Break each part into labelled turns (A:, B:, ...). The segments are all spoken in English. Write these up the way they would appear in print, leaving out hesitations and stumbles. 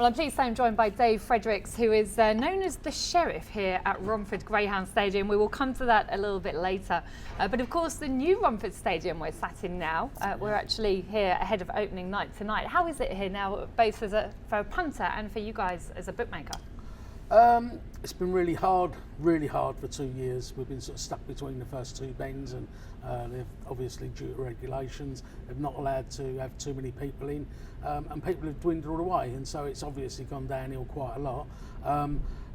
A: Well, I'm pleased to say I'm joined by Dave Fredericks, who is known as the Sheriff here at Romford Greyhound Stadium. We will come to that a little bit later. But of course, the new Romford Stadium we're sat in now, we're actually here ahead of opening night tonight. How is it here now, both for a punter and for you guys as a bookmaker?
B: It's been really hard for 2 years. We've been sort of stuck between the first two bends, and they've obviously, due to regulations, they're not allowed to have too many people in, and people have dwindled away, and so it's obviously gone downhill quite a lot.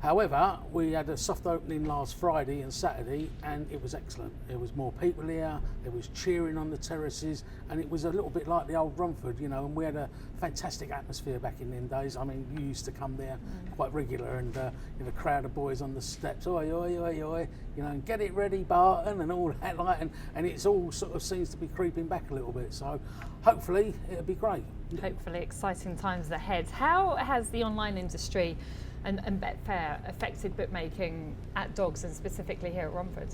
B: However, we had a soft opening last Friday and Saturday, and it was excellent. There was more people here, there was cheering on the terraces, and it was a little bit like the old Romford, you know, and we had a fantastic atmosphere back in them days. I mean, you used to come there quite regular, and you know, crowd of boys on the steps, oi, oi, oi, oi, you know, and get it ready, Barton, and all that, like, and it's all sort of seems to be creeping back a little bit. So hopefully it'll be great.
A: Hopefully exciting times ahead. How has the online industry and Betfair affected bookmaking at dogs, and specifically here at Romford?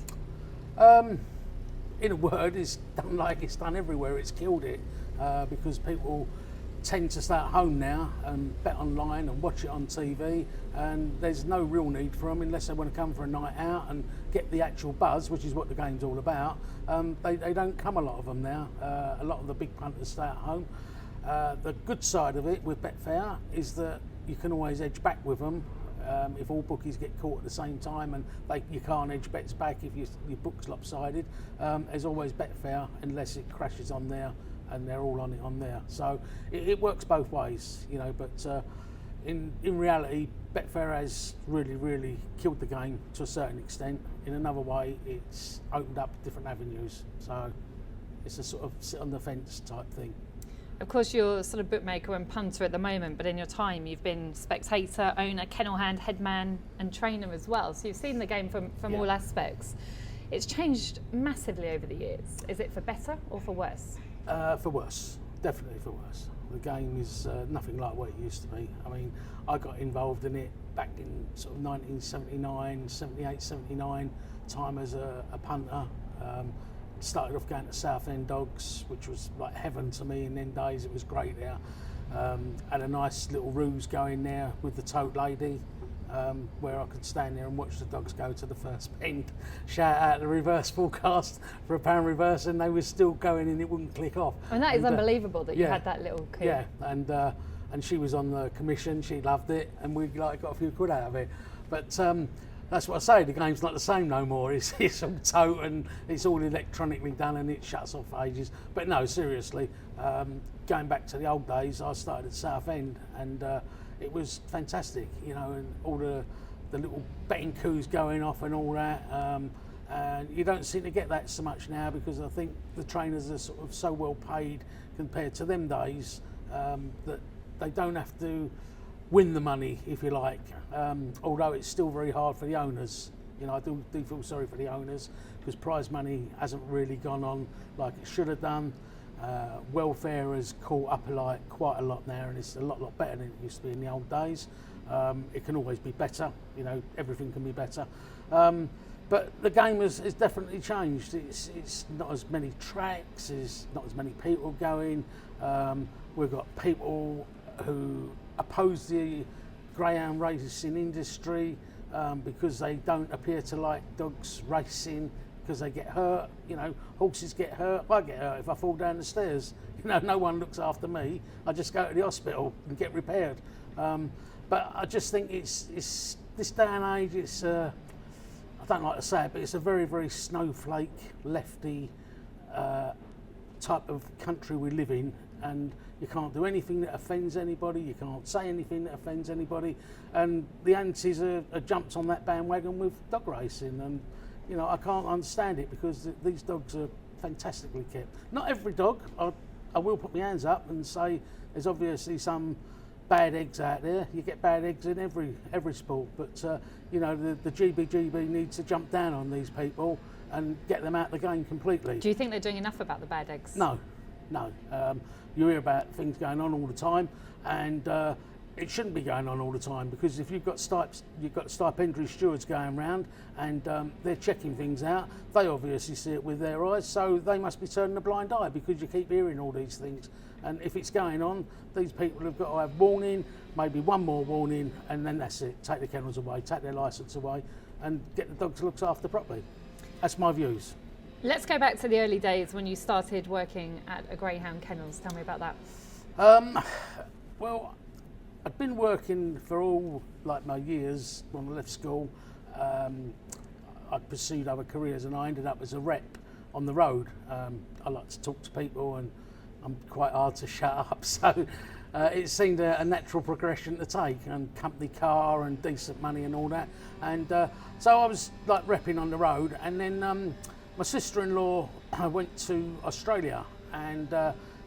B: In a word, it's done like it's done everywhere. It's killed it because people tend to stay at home now and bet online and watch it on TV, and there's no real need for them unless they want to come for a night out and get the actual buzz, which is what the game's all about. They don't come, a lot of them now. A lot of the big punters stay at home. The good side of it with Betfair is that you can always edge back with them. If all bookies get caught at the same time and you can't edge bets back if your book's lopsided, there's always Betfair unless it crashes on there and they're all on it on there. So it works both ways, you know, but in reality, Betfair has really killed the game to a certain extent. In another way, it's opened up different avenues. So it's a sort of sit on the fence type thing.
A: Of course, you're sort of bookmaker and punter at the moment, but in your time you've been spectator, owner, kennel hand, headman and trainer as well. So you've seen the game from all aspects. It's changed massively over the years. Is it for better or for worse?
B: For worse, definitely for worse. The game is nothing like what it used to be. I mean, I got involved in it back in sort of 1979, 78, 79, time as a punter. Started off going to Southend Dogs, which was like heaven to me in them days. It was great there. Had a nice little ruse going there with the tote lady, where I could stand there and watch the dogs go to the first bend, shout out the reverse forecast for a pound reverse, and they were still going and it wouldn't click off.
A: And that is unbelievable that you had that little coup.
B: Yeah, and she was on the commission, she loved it, and we got a few quid out of it. But that's what I say, the game's not the same no more. It's all tote and it's all electronically done and it shuts off for ages. But no, seriously, going back to the old days, I started at Southend and it was fantastic, you know, and all the little betting coups going off and all that. And you don't seem to get that so much now because I think the trainers are sort of so well paid compared to them days that they don't have to win the money, if you like, although it's still very hard for the owners. You know, I do feel sorry for the owners because prize money hasn't really gone on like it should have done. Welfare has caught up like quite a lot now, and it's a lot better than it used to be in the old days. It can always be better, you know, everything can be better. But the game has definitely changed. It's not as many tracks, there's not as many people going. We've got people who oppose the greyhound racing industry because they don't appear to like dogs racing because they get hurt. You know, horses get hurt. I get hurt if I fall down the stairs. You know, no one looks after me. I just go to the hospital and get repaired. But I just think it's this day and age. It's I don't like to say it, but it's a very snowflake, lefty type of country we live in, and you can't do anything that offends anybody, you can't say anything that offends anybody, and the antis are jumped on that bandwagon with dog racing, and you know, I can't understand it because these dogs are fantastically kept. Not every dog, I will put my hands up and say there's obviously some bad eggs out there. You get bad eggs in every sport, but you know, the GBGB needs to jump down on these people and get them out of the game completely.
A: Do you think they're doing enough about the bad eggs?
B: No. You hear about things going on all the time, and it shouldn't be going on all the time, because if you've got stipendiary stewards going around and they're checking things out, they obviously see it with their eyes, so they must be turning a blind eye, because you keep hearing all these things. And if it's going on, these people have got to have warning, maybe one more warning, and then that's it. Take the kennels away, take their licence away, and get the dogs looked after properly. That's my views.
A: Let's go back to the early days when you started working at a Greyhound kennels. Tell me about that.
B: Well, I'd been working for all like my years when I left school. I pursued other careers and I ended up as a rep on the road. I like to talk to people and I'm quite hard to shut up, so it seemed a natural progression to take, and company car and decent money and all that. And so I was like repping on the road, and then my sister-in-law went to Australia and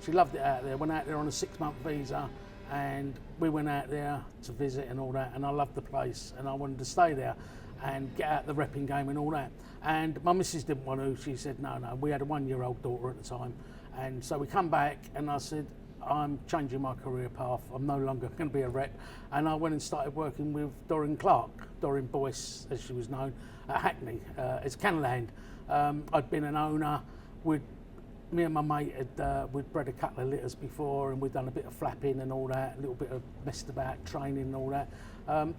B: she loved it out there, went out there on a 6-month visa, and we went out there to visit and all that, and I loved the place and I wanted to stay there and get out the repping game and all that. And my missus didn't want to. She said no, we had a 1-year-old daughter at the time, and so we come back and I said, I'm changing my career path, I'm no longer going to be a rep. And I went and started working with Doreen Boyce as she was known, at Hackney as kennel hand. I'd been an owner. Me and my mate we'd bred a couple of litters before, and we'd done a bit of flapping and all that, a little bit of messed about training and all that.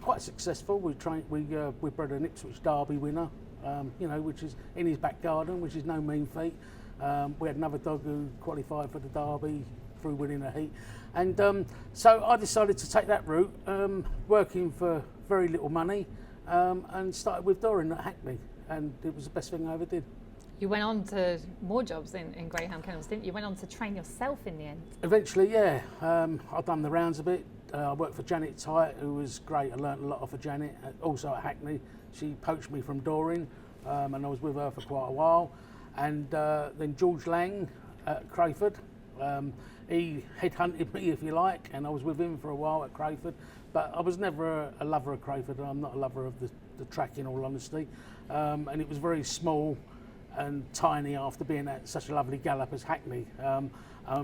B: Quite successful. We bred an Ipswich Derby winner, which is in his back garden, which is no mean feat. We had another dog who qualified for the Derby through winning a heat, and so I decided to take that route, working for very little money, and started with Doreen at Hackney, and it was the best thing I ever did.
A: You went on to more jobs in Greyhound kennels, didn't you? You went on to train yourself in the end.
B: Eventually, yeah. I've done the rounds a bit. I worked for Janet Tite, who was great. I learnt a lot off of Janet, also at Hackney. She poached me from Doreen, and I was with her for quite a while. And then George Lang at Crayford. He headhunted me, if you like, and I was with him for a while at Crayford. But I was never a lover of Crayford. I'm not a lover of the track, in all honesty. And it was very small and tiny after being at such a lovely gallop as Hackney.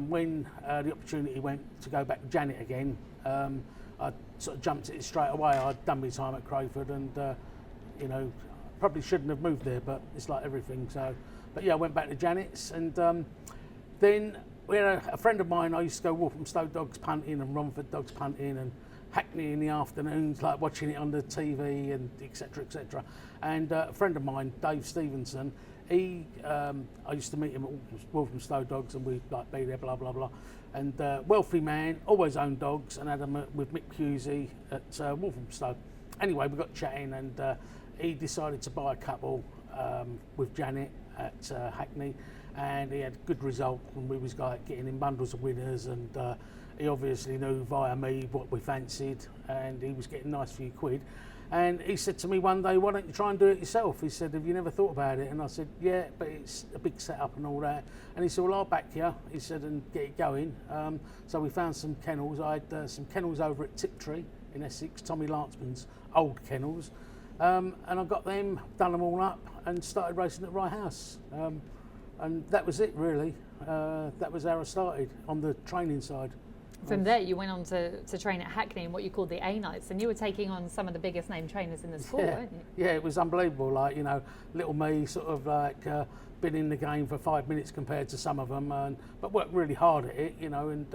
B: When the opportunity went to go back to Janet again, I sort of jumped at it straight away. I'd done my time at Crayford, and probably shouldn't have moved there, but it's like everything. So, but yeah, I went back to Janet's, and then we had a friend of mine. I used to go Walthamstow dogs punting and Romford dogs punting, and Hackney in the afternoons, like watching it on the TV and etc. etc. And a friend of mine, Dave Stevenson, I used to meet him at Walthamstow dogs, and we'd like be there, blah blah blah. And wealthy man, always owned dogs, and had them with Mick Pusey at Walthamstow. Anyway, we got chatting, and he decided to buy a couple with Janet at Hackney, and he had good result, and we was like getting in bundles of winners, and he obviously knew via me what we fancied, and he was getting a nice few quid. And he said to me one day, why don't you try and do it yourself? He said, have you never thought about it? And I said, yeah, but it's a big setup and all that. And he said, well, I'll back you, he said, and get it going. So we found some kennels. I had some kennels over at Tiptree in Essex, Tommy Lanceman's old kennels. And I got them, done them all up, and started racing at Rye House. And that was it, really. That was how I started on the training side.
A: From there, you went on to train at Hackney in what you called the A nights, and you were taking on some of the biggest name trainers in the sport, weren't you?
B: Yeah, it was unbelievable. Like, little me, sort of like been in the game for 5 minutes compared to some of them, but worked really hard at it, and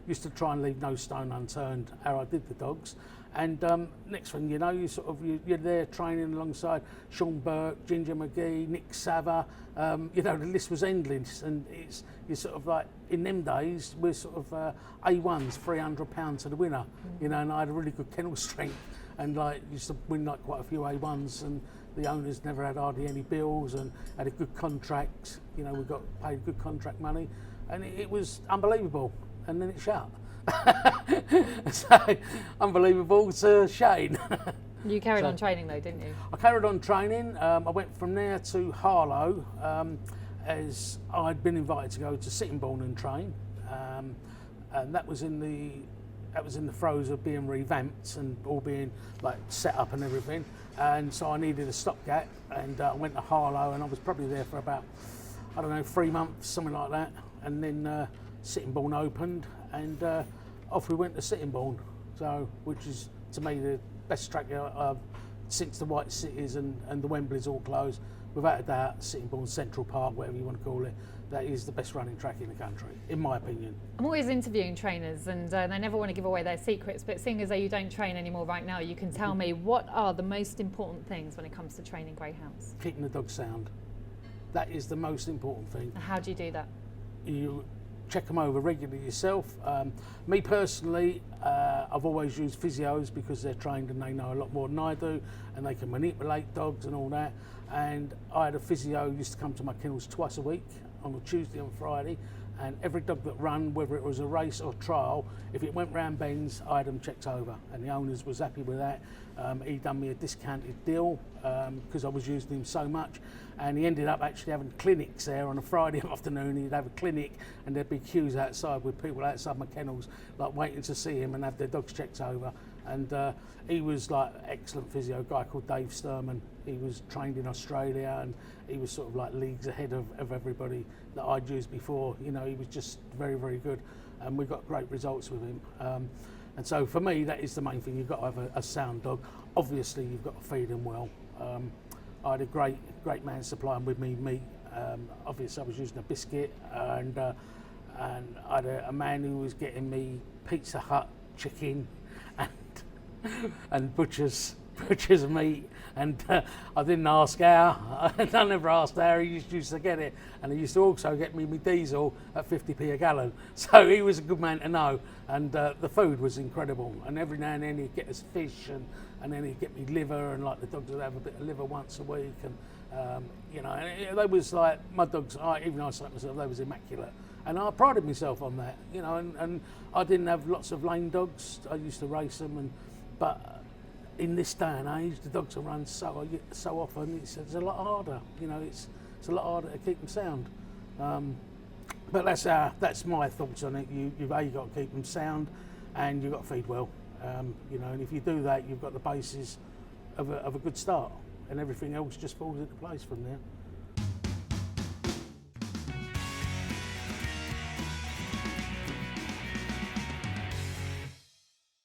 B: used to try and leave no stone unturned how I did the dogs. And next thing you know, you're there training alongside Sean Burke, Ginger McGee, Nick Sava. The list was endless, and you're sort of like, in them days, we're sort of A1s, £300 to the winner, and I had a really good kennel strength, and like used to win like quite a few A1s, and the owners never had hardly any bills, and had a good contract. We got paid good contract money, and it was unbelievable. And then it shut. So unbelievable to Shane.
A: You carried on training though, didn't you?
B: I carried on training. I went from there to Harlow, as I'd been invited to go to Sittingbourne and train, and that was in the throes of being revamped and all being like set up and everything. And so I needed a stopgap, and I went to Harlow, and I was probably there for about 3 months, something like that. And then Sittingbourne opened, and off we went to Sittingbourne. So, which is to me the best track since the White Cities and the Wembley's all closed. Without a doubt, Sittingbourne Central Park, whatever you want to call it, that is the best running track in the country, in my opinion.
A: I'm always interviewing trainers and they never want to give away their secrets, but seeing as though you don't train anymore right now, you can tell me what are the most important things when it comes to training greyhounds?
B: Keeping the dog sound. That is the most important thing.
A: And how do you do that?
B: You check them over regularly yourself. Me personally, I've always used physios because they're trained and they know a lot more than I do, and they can manipulate dogs and all that. And I had a physio who used to come to my kennels twice a week, on a Tuesday and Friday, and every dog that ran, whether it was a race or trial, if it went round bends, I had them checked over, and the owners was happy with that. He done me a discounted deal because I was using him so much, and he ended up actually having clinics there on a Friday afternoon. He'd have a clinic and there'd be queues outside with people outside my kennels like waiting to see him and have their dogs checked over. And he was like excellent physio, a guy called Dave Sturman. He was trained in Australia and he was sort of like leagues ahead of everybody that I'd used before. You know, he was just very, very good, and we got great results with him. And so for me, that is the main thing. You've got to have a sound dog. Obviously, you've got to feed him well. I had a great man supplying with me meat. Obviously, I was using a biscuit, and I had a man who was getting me Pizza Hut chicken and butcher's meat, and I didn't ask how. I never asked how. He just used to get it, and he used to also get me my diesel at 50p a gallon. So he was a good man to know, and the food was incredible. And every now and then he'd get us fish, and then he'd get me liver, and like the dogs would have a bit of liver once a week, and you know, and they was like my dogs. Even I say myself, they was immaculate. And I prided myself on that, you know, and I didn't have lots of lane dogs. I used to race them, but in this day and age, the dogs are run so often, it's a lot harder, you know, it's a lot harder to keep them sound. But that's my thoughts on it. You've got to keep them sound, and you've got to feed well, you know, and if you do that, you've got the basis of a good start, and everything else just falls into place from there.